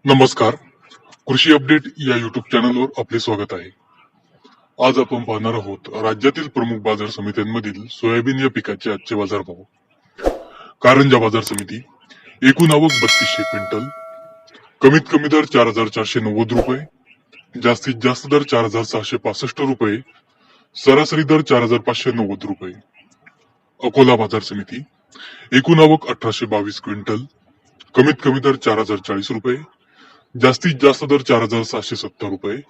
नमस्कार. कृषी अपडेट या युट्यूब चॅनलवर आपले स्वागत आहे. आज आपण पाहणार आहोत राज्यातील प्रमुख बाजार समित्यांमधील सोयाबीन या पिकाचे आजचे बाजारभाव. कारंजा बाजार समिती एकूण आवक 3200 क्विंटल, कमीत कमी दर 4490 रुपये, जास्तीत जास्त दर 4665 रुपये, सरासरी दर 4590 रुपये. अकोला बाजार समिती एकूण आवक 1822 क्विंटल, कमीत कमी दर 4040 रुपये, जास्तीत जास्त दर 4770 रुपये,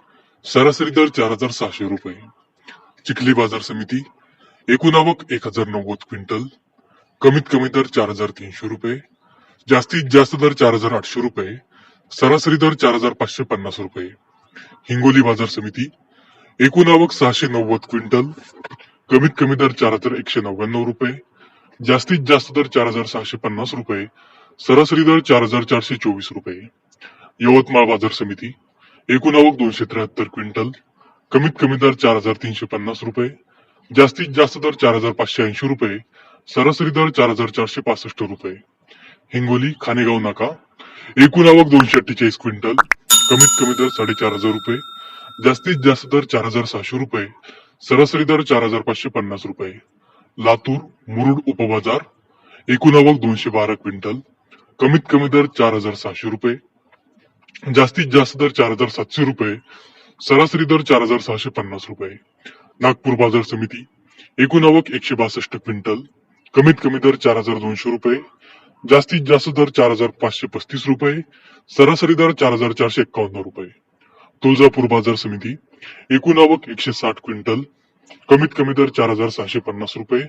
सरासरी दर 4600 रुपये. चिखली बाजार समिती एकूण आवक 1090 क्विंटल, कमीत कमी दर 4300 रुपये, जास्तीत जास्त दर 4800 रुपये, सरासरी दर 4550 रुपये. हिंगोली बाजार समिती एकूण आवक 690 क्विंटल, कमीत कमी दर 4199 रुपये, जास्तीत जास्त दर 4650 रुपये, सरासरी दर 4424 रुपये. यवतमाळ बाजार समिती एकूण आवक 273 क्विंटल, कमीत कमी दर 4350 रुपये, जास्तीत जास्त दर 4580 रुपये, सरासरी दर 4465 रुपये. हिंगोली खानेगाव नाका एकूण आवक 248 क्विंटल, कमीत कमी दर 4500 रुपये, जास्तीत जास्त दर 4600 रुपये, सरासरी दर 4550 रुपये. लातूर मुरुड उपबाजार एकूण आवक 212 क्विंटल, कमीत कमी दर 4600 रुपये, जास्तीत जास्त दर 4700 रुपये, सरासरी दर 4650 रुपये. नागपूर बाजार समिती एकूण आवक 162 क्विंटल, कमीत कमी दर 4200 रुपये, जास्तीत जास्त दर 4535 रुपये, सरासरी दर 4451 रुपये. तुळजापूर बाजार समिती एकूण आवक 160 क्विंटल, कमीत कमी दर 4650 रुपये,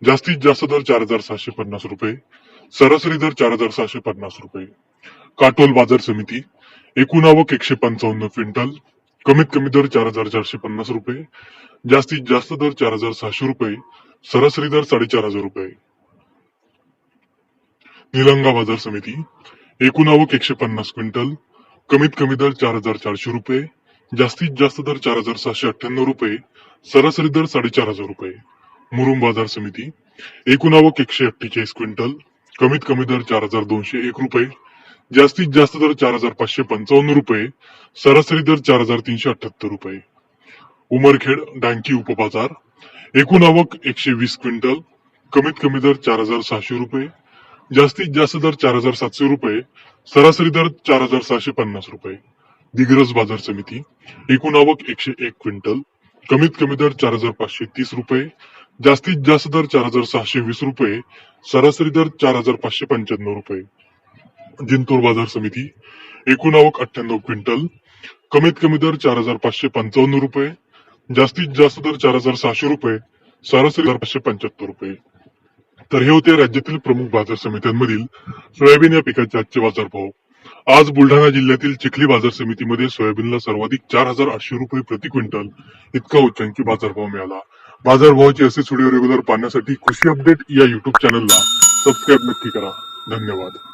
जास्तीत जास्त दर 4750 रुपये, सरासरी दर 4650 रुपये. काटोल बाजार समिती एकूण आवक 155 क्विंटल, कमीत कमी दर 4450 रुपये, जास्तीत जास्त दर 4600 रुपये, सरासरी दर 4500 रुपये. निलंगा बाजार समिती एकूण आवक 150 क्विंटल, कमीत कमी दर 4400 रुपये, जास्तीत जास्त दर 4798 रुपये, सरासरी दर 4500 रुपये. मुरुम बाजार समिती एकूण आवक 148 क्विंटल, कमीत कमी दर 4201 रुपये, जास्तीत जास्त दर 4555 रुपये, सरासरी दर 4378 रुपये. उमरखेड डांकी उपबाजार एकूण आवक 120 क्विंटल, कमीत कमी दर 4600 रुपये, जास्तीत जास्त दर 4700 रुपये, सरासरी दर 4750 रुपये. दिग्रस बाजार समिती एकूण आवक 101 क्विंटल, कमीत कमी दर 4530 रुपये, जास्तीत जास्त दर 4620 रुपये, सरासरी दर 4595 रुपये. जिंतूर बाजार समिती एकूण आवक 98 क्विंटल, कमीत कमी दर 4555 रुपये, जास्तीत जास्त दर 4700 रुपये, सरासरी दर 575 रुपये. तर हे होते राज्यातील प्रमुख बाजार समित्यांमधील सोयाबीन या पिकाचे आजचे बाजारभाव. आज बुलढाणा जिल्ह्यातील चिखली बाजार समितीमध्ये सोयाबीनला सर्वाधिक 4800 रुपये प्रति क्विंटल इतका उच्चांकी बाजारभाव मिळाला. बाजारभावाचे असे व्हिडिओ रेग्युलर पाहण्यासाठी कृषी अपडेट या युट्यूब चॅनलला सबस्क्राईब नक्की करा. धन्यवाद.